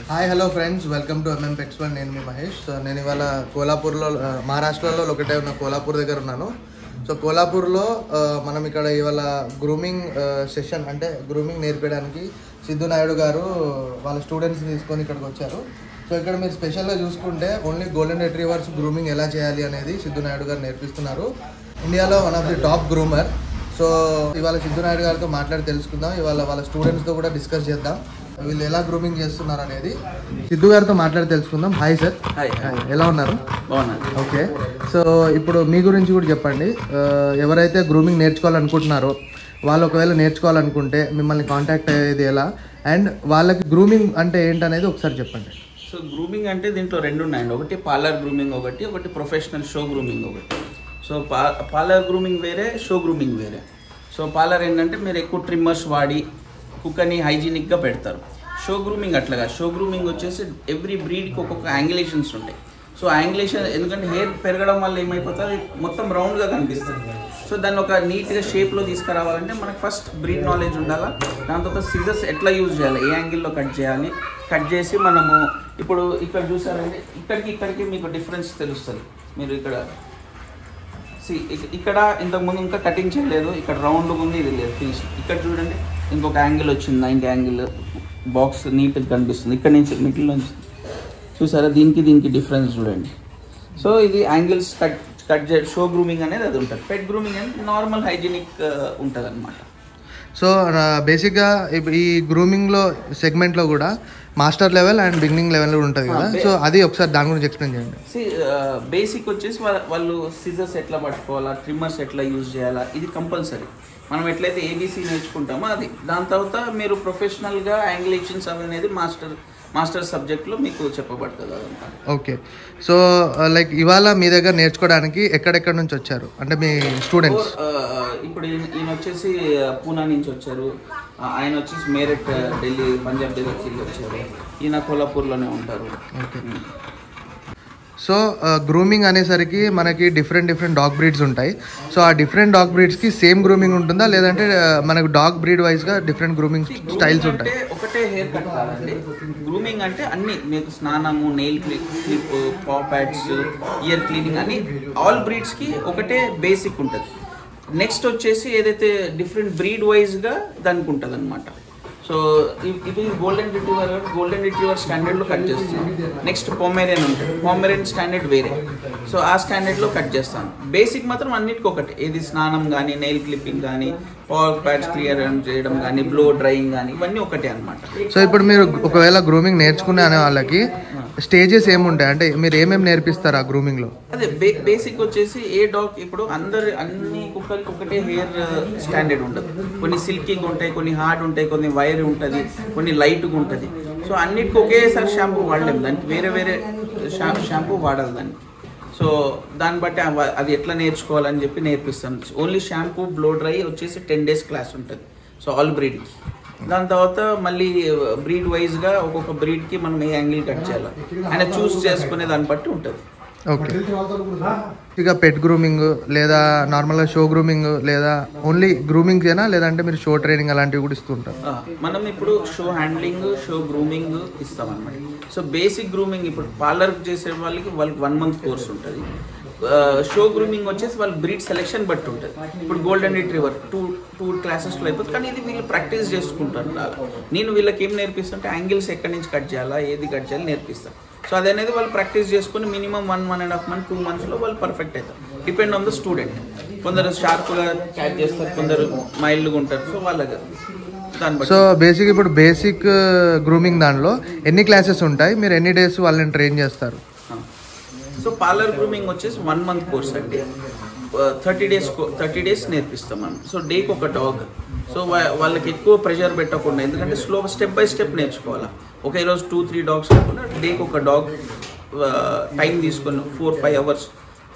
Hi hello friends, welcome to MMPEX1. నేను మీ మహేష్. నేను ఇవాళ కోలాపూర్లో, మహారాష్ట్రలో ఒకటే ఉన్న కోలాపూర్ దగ్గర ఉన్నాను. సో కోలాపూర్లో మనం ఇక్కడ ఇవాళ గ్రూమింగ్ సెషన్ అంటే గ్రూమింగ్ నేర్పించడానికి సిద్ధు నాయుడు గారు వాళ్ళ స్టూడెంట్స్ తీసుకొని ఇక్కడికి వచ్చారు. సో ఇక్కడ మీరు స్పెషల్గా చూసుకుంటే ఓన్లీ గోల్డెన్ రిట్రీవర్స్ గ్రూమింగ్ ఎలా చేయాలి అనేది సిద్ధు నాయుడు గారు నేర్పిస్తున్నారు. ఇండియాలో one of the top groomer. So ఇవాళ సిద్ధు నాయుడు గారితో మాట్లాడి తెలుసుకుందాం. ఇవాళ వాళ్ళ స్టూడెంట్స్తో కూడా డిస్కస్ చేద్దాం వీళ్ళు ఎలా గ్రూమింగ్ చేస్తున్నారు అనేది. సిద్ధు గారితో మాట్లాడి తెలుసుకుందాం. Hi sir. హాయ్. ఎలా ఉన్నారు? బాగున్నాను. ఓకే, సో ఇప్పుడు మీ గురించి కూడా చెప్పండి. ఎవరైతే గ్రూమింగ్ నేర్చుకోవాలనుకుంటున్నారో వాళ్ళు ఒకవేళ నేర్చుకోవాలనుకుంటే మిమ్మల్ని కాంటాక్ట్ అయ్యేది ఎలా, అండ్ వాళ్ళకి గ్రూమింగ్ అంటే ఏంటనేది ఒకసారి చెప్పండి. సో గ్రూమింగ్ అంటే దీంట్లో రెండు ఉన్నాయండి. ఒకటి పార్లర్ గ్రూమింగ్, ఒకటి ప్రొఫెషనల్ షో గ్రూమింగ్ ఒకటి. సో పార్లర్ గ్రూమింగ్ వేరే, షో గ్రూమింగ్ వేరే. సో పార్లర్ ఏంటంటే మీరు ఎక్కువ ట్రిమ్మర్స్ వాడి కుక్కని హైజీనిక్గా పెడతారు. షో గ్రూమింగ్ అట్లాగా. షో గ్రూమింగ్ వచ్చేసి ఎవ్రీ బ్రీడ్కి ఒక్కొక్క యాంగులేషన్స్ ఉంటాయి. సో యాంగులేషన్ ఎందుకంటే హెయిర్ పెరగడం వల్ల ఏమైపోతుంది, మొత్తం రౌండ్గా కనిపిస్తుంది. సో దాన్ని ఒక నీట్గా షేప్లో తీసుకురావాలంటే మనకు ఫస్ట్ బ్రీడ్ నాలెడ్జ్ ఉండాలా. దాని తర్వాత సిజర్స్ ఎట్లా యూజ్ చేయాలి, ఏ యాంగిల్లో కట్ చేయాలి, కట్ చేసి మనము ఇప్పుడు ఇక్కడ చూసారంటే ఇక్కడికి మీకు డిఫరెన్స్ తెలుస్తుంది. మీరు ఇక్కడ ఇంతకుముందు ఇంకా కటింగ్ చేయలేదు, ఇక్కడ రౌండ్గా ఉంది, ఇది లేదు ఫినిష్. ఇక్కడ చూడండి ఇంకొక యాంగిల్ వచ్చింది, 90 యాంగిల్ బాక్స్ నీట్గా కనిపిస్తుంది. ఇక్కడ నుంచి మిడిల్ నుంచి చూసారా, దీనికి డిఫరెన్స్ చూడండి. సో ఇది యాంగిల్స్ కట్ షో గ్రూమింగ్ అనేది అది ఉంటుంది. పెట్ గ్రూమింగ్ అనేది నార్మల్ హైజీనిక్ ఉంటుంది అనమాట. సో బేసిక్గా ఈ గ్రూమింగ్లో సెగ్మెంట్లో కూడా master level and beginning level ఉంటుంది కదా. సో అది ఒకసారి దాని గురించి ఎక్స్ప్లెయిన్ చేయండి. బేసిక్ వచ్చేసి వాళ్ళు సిజర్స్ ఎట్లా పట్టుకోవాలా, ట్రిమ్మర్స్ ఎట్లా యూజ్ చేయాలా, ఇది కంపల్సరీ. మనం ఎట్లయితే ABC నేర్చుకుంటామో అది. దాని తర్వాత మీరు ప్రొఫెషనల్గా యాంగులేషన్స్ అనేది మాస్టర్ సబ్జెక్ట్లో మీకు చెప్పబడుతుంది అదంతా. ఓకే, సో లైక్ ఇవాళ మీ దగ్గర నేర్చుకోవడానికి ఎక్కడెక్కడ నుంచి వచ్చారు అంటే మీ స్టూడెంట్స్? ఇప్పుడు ఈయన వచ్చేసి పూనా నుంచి వచ్చారు, ఆయన వచ్చేసి మేరట్ ఢిల్లీ, పంజాబ్ ఢిల్లీ వచ్చారు. ఈయన కోలాపూర్లోనే ఉంటారు. ఓకే, సో గ్రూమింగ్ అనేసరికి మనకి డిఫరెంట్ డాగ్ బ్రీడ్స్ ఉంటాయి. సో ఆ డిఫరెంట్ డాగ్ బ్రీడ్స్కి సేమ్ గ్రూమింగ్ ఉంటుందా, లేదంటే మనకు డాగ్ బ్రీడ్ వైజ్గా డిఫరెంట్ గ్రూమింగ్ స్టైల్స్ ఉంటాయి? ఒకటే హెయిర్ కట్ కాదండి. గ్రూమింగ్ అంటే అన్ని మీకు స్నానము, నెయిల్ క్లిప్, పా ప్యాడ్స్, ఇయర్ క్లీనింగ్ అని ఆల్ బ్రీడ్స్కి ఒకటే బేసిక్ ఉంటుంది. నెక్స్ట్ వచ్చేసి ఏదైతే డిఫరెంట్ బ్రీడ్ వైజ్గా దానికి ఉంటుంది అనమాట. సో ఇది గోల్డెన్ రిట్రీవర్ స్టాండర్డ్లో కట్ చేస్తాను. నెక్స్ట్ పొమేరియన్ ఉంటుంది, పొమేరియన్ స్టాండర్డ్ వేరే. సో ఆ స్టాండర్డ్లో కట్ చేస్తాను. బేసిక్ మాత్రం అన్నిటికీ ఒకటి. ఏది స్నానం కానీ, నెయిల్ క్లిప్పింగ్ కానీ, పవర్ ప్యాడ్స్ క్లియర్ చేయడం కానీ, బ్లో డ్రైయింగ్ కానీ, ఇవన్నీ ఒకటే అనమాట. సో ఇప్పుడు మీరు ఒకవేళ గ్రూమింగ్ నేర్చుకునే అనే వాళ్ళకి స్టేజెస్ ఏముంటాయి అంటే మీరు ఏమేమి నేర్పిస్తారు ఆ గ్రూమింగ్లో? అదే బేసిక్ వచ్చేసి ఏ డాగ్ ఇప్పుడు అన్ని కుక్కలకి ఒకటే హెయిర్ స్టాండర్డ్ ఉండదు. కొన్ని సిల్కీగా ఉంటాయి, కొన్ని హార్డ్ ఉంటాయి, కొన్ని వైర్ ఉంటుంది, కొన్ని లైట్గా ఉంటుంది. సో అన్నిటికీ ఒకేసారి షాంపూ వాడలేము, దానికి వేరే షాంపూ వాడాలి దానికి. సో దాన్ని బట్టి అది ఎట్లా నేర్చుకోవాలని చెప్పి నేర్పిస్తాను. ఓన్లీ షాంపూ, బ్లో డ్రై వచ్చేసి 10 days క్లాస్ ఉంటుంది. సో ఆల్ బ్రీడ్కి. దాని తర్వాత మళ్ళీ బ్రీడ్ వైజ్గా ఒక్కొక్క బ్రీడ్కి మనం ఏ యాంగిల్ కట్ చేయాలి ఆయన చూస్ చేసుకునే దాన్ని బట్టి ఉంటుంది. ఓకే, ఇక పెట్ గ్రూమింగ్ లేదా నార్మల్గా షో గ్రూమింగ్ లేదా ఓన్లీ గ్రూమింగ్ ఏనా, లేదంటే మీరు షో ట్రైనింగ్ అలాంటివి కూడా ఇస్తుంటారు? మనం ఇప్పుడు షో హ్యాండ్లింగ్, షో గ్రూమింగ్ ఇస్తామన్నమాట. సో బేసిక్ గ్రూమింగ్ ఇప్పుడు పార్లర్ చేసే వాళ్ళకి 1 month కోర్స్ ఉంటుంది. షో గ్రూమింగ్ వచ్చేసి వాళ్ళ బ్రీడ్ సెలెక్షన్ బట్టి ఉంటుంది. ఇప్పుడు గోల్డెన్ రిట్రీవర్ టూ క్లాసెస్లో అయిపోతుంది, కానీ ఇది వీళ్ళు ప్రాక్టీస్ చేసుకుంటారు. నేను వీళ్ళకి ఏం నేర్పిస్తుంటే యాంగిల్స్ ఎక్కడి నుంచి కట్ చేయాలా, ఏది కట్ చేయాలి నేర్పిస్తాను. సో అదనేది వాళ్ళు ప్రాక్టీస్ చేసుకుని మినిమం 1.5 months 2 monthsలో వాళ్ళు పర్ఫెక్ట్ అవుతారు. Depend on the student. కొందరు షార్ప్గా క్యాచ్ చేస్తారు, కొందరు మైల్డ్గా ఉంటారు. సో వాళ్ళకి సో బేసిక్ ఇప్పుడు బేసిక్ గ్రూమింగ్ దానిలో ఎన్ని క్లాసెస్ ఉంటాయి, మీరు ఎన్ని డేస్ వాళ్ళని ట్రైన్ చేస్తారు? సో పార్లర్ గ్రూమింగ్ వచ్చేసి 1 month కోర్స్ అండి. 30 days నేర్పిస్తాం మనం. సో డేకి ఒక డాగ్. సో వాళ్ళకి ఎక్కువ ప్రెషర్ పెట్టకుండా, ఎందుకంటే స్టెప్ బై స్టెప్ నేర్చుకోవాలి. ఒకే రోజు 2-3 dogs కాకుండా డేకి ఒక డాగ్ టైం తీసుకొని 4-5 hours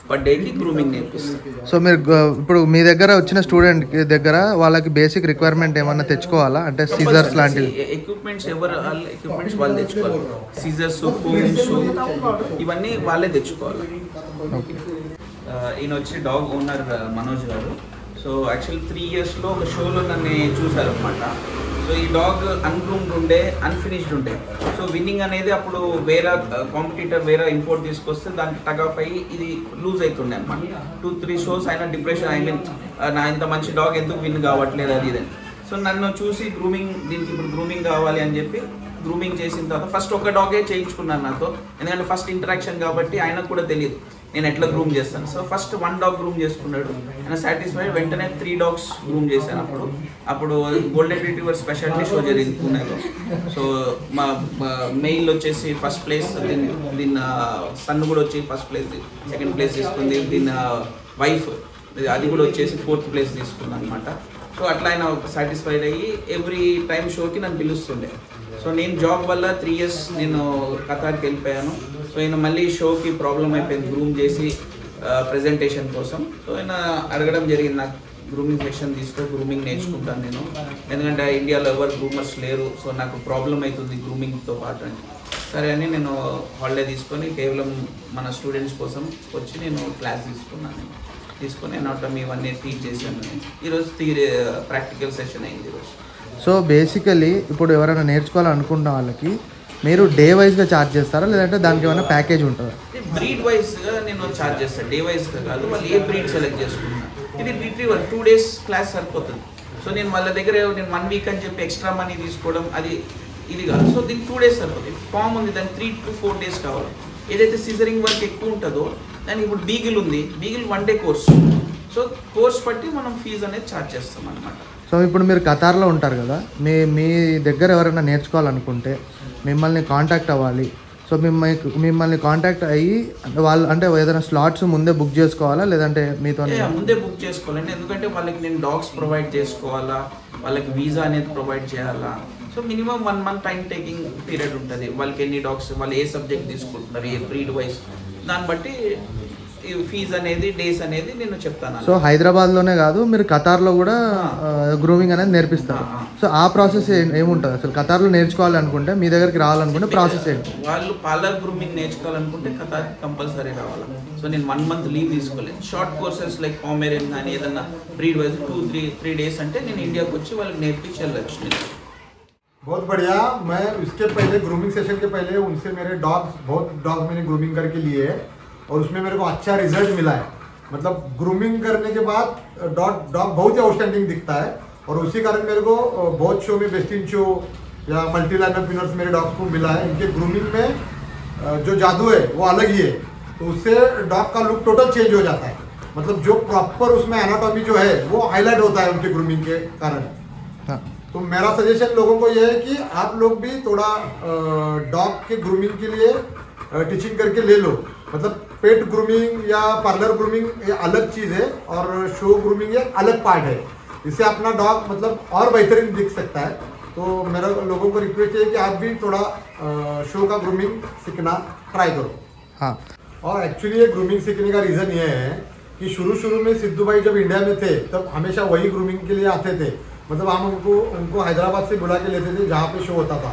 పర్ డేకి గ్రూమింగ్ నేర్పిస్తాం. సో మీరు ఇప్పుడు మీ దగ్గర వచ్చిన స్టూడెంట్ దగ్గర వాళ్ళకి బేసిక్ రిక్వైర్మెంట్ ఏమన్నా తెచ్చుకోవాలా అంటే సీజర్స్ లాంటివి? ఎక్విప్మెంట్స్ వాళ్ళు తెచ్చుకోవాలి. సీజర్స్, కోమ్స్ ఇవన్నీ వాళ్ళే తెచ్చుకోవాలి. ఈయన వచ్చి డాగ్ ఓనర్ మనోజ్ గారు. సో యాక్చువల్ 3 yearsలో ఒక షోలో నన్ను చూసారనమాట. సో సో ఈ డాగ్ అన్గ్రూమ్డ్ ఉండే, అన్ఫినిష్డ్ ఉండే. సో విన్నింగ్ అనేది అప్పుడు వేరే కాంపిటీటర్ వేరే ఇంపోర్ట్ తీసుకొస్తే దానికి టగ్ ఆఫ్ అయ్యి ఇది లూజ్ అవుతుండే అనమాట. 2-3 షోస్ అయినా డిప్రెషన్, ఐ మీన్ నా ఇంత మంచి డాగ్ ఎందుకు విన్ కావట్లేదు అది ఇదని. సో నన్ను చూసి దీనికి ఇప్పుడు గ్రూమింగ్ కావాలి అని చెప్పి గ్రూమింగ్ చేసిన తర్వాత ఫస్ట్ ఒక డాగే చేయించుకున్నాను నాతో, ఎందుకంటే ఫస్ట్ ఇంటరాక్షన్ కాబట్టి ఆయనకు కూడా తెలియదు నేను ఎట్లా గ్రూమ్ చేస్తాను. సో ఫస్ట్ 1 డాగ్ గ్రూమ్ చేసుకున్నాడు, ఆయన సాటిస్ఫైడ్. వెంటనే 3 డాగ్స్ గ్రూమ్ చేశాను. అప్పుడు గోల్డెన్ రిట్రీవర్ స్పెషాలిటీ షో జరిగింది పూణేలో. సో మా మెయిల్ వచ్చేసి ఫస్ట్ ప్లేస్, దీని సన్ కూడా వచ్చి ఫస్ట్ ప్లేస్, సెకండ్ ప్లేస్ తీసుకుంది. దీని వైఫ్ అది కూడా వచ్చేసి 4th ప్లేస్ తీసుకుంది అనమాట. సో అట్లా ఆయన సాటిస్ఫైడ్ అయ్యి ఎవ్రీ టైం షోకి నన్ను పిలుస్తుండే. సో నేను జాబ్ వల్ల 3 years నేను ఖతార్కి వెళ్ళిపోయాను. సో ఆయన మళ్ళీ షోకి ప్రాబ్లం అయిపోయింది గ్రూమ్ చేసి ప్రెజెంటేషన్ కోసం. సో ఆయన అడగడం జరిగింది, నాకు గ్రూమింగ్ సెక్షన్ తీసుకో, గ్రూమింగ్ నేర్చుకుంటాను నేను, ఎందుకంటే ఇండియాలో ఎవరు గ్రూమర్స్ లేరు, సో నాకు ప్రాబ్లం అవుతుంది గ్రూమింగ్తో పాటు అని. సరే అని నేను హాలిడే తీసుకొని కేవలం మన స్టూడెంట్స్ కోసం వచ్చి నేను క్లాస్ తీసుకొని అనాటమీ ఇవన్నీ టీచ్ చేశాను. ఈరోజు ప్రాక్టికల్ సెషన్ అయింది ఈరోజు. సో బేసికలీ ఇప్పుడు ఎవరైనా నేర్చుకోవాలనుకున్న వాళ్ళకి మీరు డే వైజ్గా ఛార్జ్ చేస్తారా, లేదంటే దానికి ఏమైనా ప్యాకేజ్ ఉంటుందా? బ్రీడ్ వైజ్గా నేను ఛార్జ్ చేస్తాను, డే వైజ్గా కాదు. వాళ్ళు ఏ బ్రీడ్ సెలెక్ట్ చేసుకున్నాను. ఇది రిట్రీవర్ 2 days క్లాస్ సరిపోతుంది. సో నేను వాళ్ళ దగ్గర నేను 1 week అని చెప్పి ఎక్స్ట్రా మనీ తీసుకోవడం ఇది కాదు. సో దీనికి 2 days సరిపోతుంది. ఫామ్ ఉంది, దానికి 3 to 4 days కావాలి. ఏదైతే సీజరింగ్ వర్క్ ఎక్కువ ఉంటుందో దానికి ఇప్పుడు బీగిల్ ఉంది, beagle 1 day course. So course బట్టి మనం ఫీజు అనేది ఛార్జ్ చేస్తాం అనమాట. సో ఇప్పుడు మీరు ఖతార్లో ఉంటారు కదా, మీ దగ్గర ఎవరైనా నేర్చుకోవాలనుకుంటే మిమ్మల్ని కాంటాక్ట్ అవ్వాలి. సో మిమ్మల్ని కాంటాక్ట్ అయ్యి వాళ్ళు అంటే ఏదైనా స్లాట్స్ ముందే బుక్ చేసుకోవాలా, లేదంటే మీతో ముందే బుక్ చేసుకోవాలండి. ఎందుకంటే వాళ్ళకి నేను డాగ్స్ ప్రొవైడ్ చేసుకోవాలా, వాళ్ళకి వీసా అనేది ప్రొవైడ్ చేయాలా. So minimum 1 month time taking period ఉంటుంది. వాళ్ళకి ఎన్ని డాగ్స్, వాళ్ళు ఏ సబ్జెక్ట్ తీసుకుంటున్నారు, ఏ బ్రీడ్ వైజ్, దాన్ని బట్టి ఫీజ్ అనేది డేస్ అనేది నేను చెప్తాను. సో హైదరాబాద్లోనే కాదు, మీరు ఖతార్లో కూడా గ్రూమింగ్ అనేది నేర్పిస్తారు. సో ఆ ప్రాసెస్ ఏముంటుంది అసలు? ఖతార్లో నేర్చుకోవాలి అనుకుంటే, మీ దగ్గరికి రావాలనుకుంటే ప్రాసెస్ ఏంటి? వాళ్ళు పార్లర్ గ్రూమింగ్ నేర్చుకోవాలనుకుంటే ఖతార్ కంపల్సరీ రావాలి. సో నేను 1 month లీవ్ తీసుకోలేదు. షార్ట్ కోర్సెస్ లైక్ పామెరియన్ కానీ ఏదన్నా బ్రీడ్ వైజ్ 2-3 days అంటే నేను ఇండియాకి వచ్చి వాళ్ళకి నేర్పించి వెళ్ళచ్చు. बहुत बढ़िया। मैं उसके पहले ग्रूमिंग सेशन के पहले उनसे मेरे बहुत डॉग्स मैंने ग्रूमिंग करके लिए है और उसमें मेरे को अच्छा रिजल्ट मिला है। मतलब ग्रूमिंग करने के बाद डॉग बहुत ही आउटस्टैंडिंग दिखता है और उसी कारण मेरे को बहुत शो में बेस्ट इन शो या मल्टी लाइनअप विनर्स मेरे डॉग्स को मिला है। इनके ग्रूमिंग में जो जादू है वो अलग ही है, तो उससे डॉग का लुक टोटल चेंज हो जाता है। मतलब जो प्रॉपर उसमें एनाटॉमी जो है वो हाईलाइट होता है उनके ग्रूमिंग के कारण। तो मेरा सजेशन लोगों को यह है कि आप लोग भी थोड़ा डॉग के ग्रूमिंग के लिए टीचिंग करके ले लो। मतलब पेट ग्रूमिंग या पार्लर ग्रूमिंग ये अलग चीज़ है और शो ग्रूमिंग एक अलग पार्ट है। इससे अपना डॉग मतलब और बेहतरीन दिख सकता है। तो मेरा लोगों को रिक्वेस्ट है कि आप भी थोड़ा शो का ग्रूमिंग सीखना ट्राई करो। हाँ, और एक्चुअली ये ग्रूमिंग सीखने का रीज़न ये है कि शुरू में सिद्धू भाई जब इंडिया में थे तब हमेशा वही ग्रूमिंग के लिए आते थे। मतलब हम उनको हैदराबाद से बुला के लेते थे जहाँ पे शो होता था।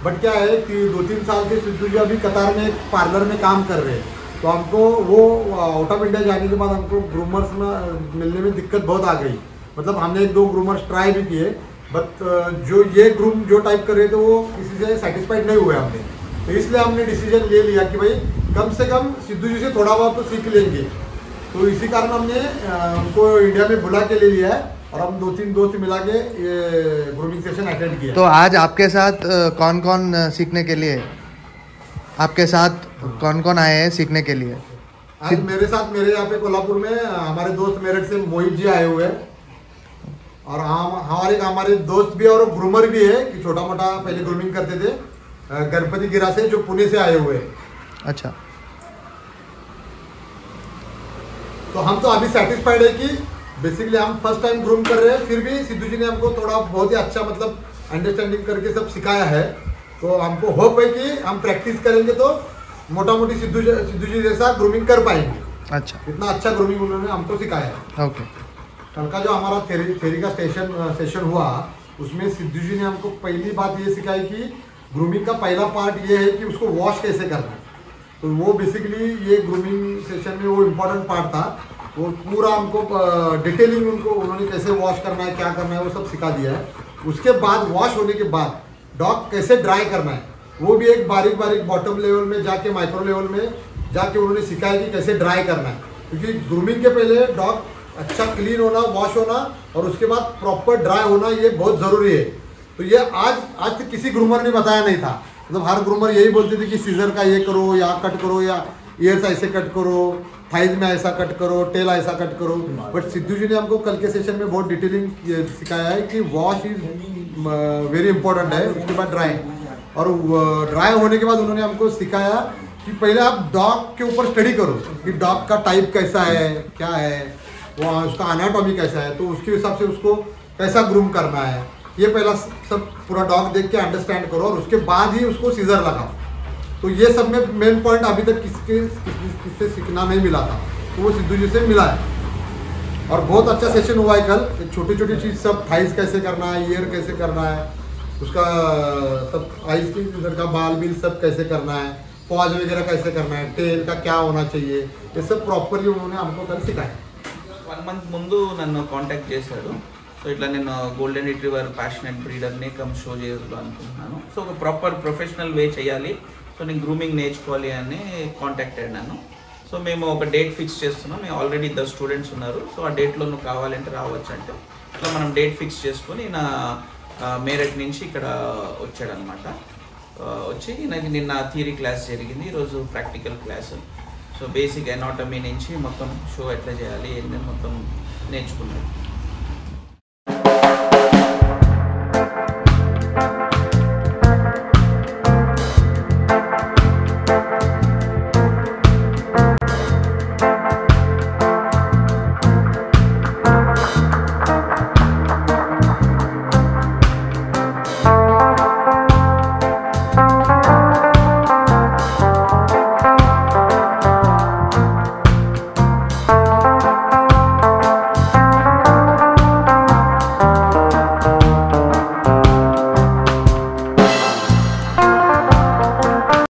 बट क्या है कि 2-3 साल से सिद्धू जी अभी कतार में एक पार्लर में काम कर रहे हैं, तो हमको वो आउट ऑफ इंडिया जाने के बाद हमको ग्रूमर्स में मिलने में दिक्कत बहुत आ गई। मतलब हमने 1-2 ग्रूमर्स ट्राई भी किए, बट जो ये ग्रूम जो टाइप कर रहे थे वो किसी से सेटिस्फाइड नहीं हुए हमने। तो इसलिए हमने डिसीजन ले लिया कि भाई कम से कम सिद्धू जी से थोड़ा बहुत तो सीख लेंगे। तो इसी कारण हमने उनको इंडिया में बुला के ले लिया है और हम 2-3 दोस्त मिला के ये ग्रूमिंग सेशन अटेंड किया। तो आज आपके साथ कौन कौन सीखने के लिए, आपके साथ कौन कौन आए हैं सीखने के लिए? आज मेरे साथ मेरे यहाँ पे कोल्हापुर में हमारे दोस्त मेरठ से मोहित जी आए हुए हैं और हमारे दोस्त भी और ग्रूमर भी है कि छोटा मोटा पहले ग्रूमिंग करते थे, गणपति गिरा से जो पुणे से आए हुए हैं। अच्छा, तो हम तो अभी सेटिस्फाइड है कि बेसिकली हम फर्स्ट टाइम ग्रूम कर रहे हैं, फिर भी सिद्धू जी ने हमको थोड़ा बहुत ही अच्छा मतलब अंडरस्टैंडिंग करके सब सिखाया है। तो हमको होप है कि हम प्रैक्टिस करेंगे तो मोटा मोटी सिद्धू जी जैसा ग्रूमिंग कर पाएंगे। अच्छा, इतना अच्छा ग्रूमिंग उन्होंने हमको सिखाया है। ओके। कल का जो हमारा थेरी का सेशन हुआ उसमें सिद्धू जी ने हमको पहली बात ये सिखाई कि ग्रूमिंग का पहला पार्ट ये है कि उसको वॉश कैसे करना है। तो वो बेसिकली ये ग्रूमिंग सेशन में वो इम्पोर्टेंट पार्ट था। वो पूरा हमको डिटेलिंग उन्होंने कैसे वॉश करना है, क्या करना है, वो सब सिखा दिया है। उसके बाद वॉश होने के बाद डॉग कैसे ड्राई करना है, वो भी एक बारीक बारीक बॉटम लेवल में जाके माइक्रो लेवल में जाके उन्होंने सिखाया कि कैसे ड्राई करना है। क्योंकि ग्रूमिंग के पहले डॉग अच्छा क्लीन होना, वॉश होना और उसके बाद प्रॉपर ड्राई होना, ये बहुत ज़रूरी है। तो ये आज तक किसी ग्रूमर ने बताया नहीं था। मतलब हर ग्रूमर यही बोलते थे कि सीजर का ये करो, या कट करो, या ईयर्स ऐसे कट करो, थाइज में ऐसा कट करो, टेल ऐसा कट करो। बट सिद्धू जी ने हमको कल के सेशन में बहुत डिटेलिंग सिखाया है कि वॉश इज वेरी इंपॉर्टेंट है, उसके बाद ड्राई। और ड्राई होने के बाद उन्होंने हमको सिखाया कि पहले आप डॉग के ऊपर स्टडी करो कि डॉग का टाइप कैसा है, क्या है, वो उसका एनाटॉमी कैसा है, तो उसके हिसाब से उसको कैसा ग्रूम करना है, ये पहला सब पूरा डॉग देख के अंडरस्टैंड करो और उसके बाद ही उसको सीजर लगाओ। तो ये सब में मेन पॉइंट अभी तक किससे सीखना नहीं मिला था, तो वो सिद्धू जी से मिला है। और बहुत अच्छा सेशन हुआ है कल। छोटी छोटी चीज़ सब, थाइस कैसे करना है, ईयर कैसे करना है, उसका सब आइस की इधर का बाल बिल सब कैसे करना है, पॉज वगैरह कैसे करना है, टेल का क्या होना चाहिए, ये सब प्रॉपरली उन्होंने हमको कल सिखाया। 1 month ముందు నన్ను కాంటాక్ట్ చేశాడు. సో ఇట్లా నేను గోల్డెన్ రిట్రీవర్ ప్యాషనెట్ బ్రీడర్ని కమ్ షో చేయాలనుకుంటున్నాను. సో ఒక ప్రాపర్ ప్రొఫెషనల్ వే చేయాలి, సో నేను గ్రూమింగ్ నేర్చుకోవాలి అని కాంటాక్ట్ అయ్యాను. సో మేము ఒక డేట్ ఫిక్స్ చేస్తున్నాం. మేము ఆల్రెడీ 10 స్టూడెంట్స్ ఉన్నారు. సో ఆ డేట్లో నువ్వు కావాలంటే రావచ్చు అంటే ఇట్లా మనం డేట్ ఫిక్స్ చేసుకొని నా మేరట్ నుంచి ఇక్కడ వచ్చాడనమాట. వచ్చి నాకు నిన్న థియరీ క్లాస్ జరిగింది, ఈరోజు practical class. So basic anatomy నుంచి మొత్తం షో ఎట్లా చేయాలి ఏంటని మొత్తం నేర్చుకున్నాను.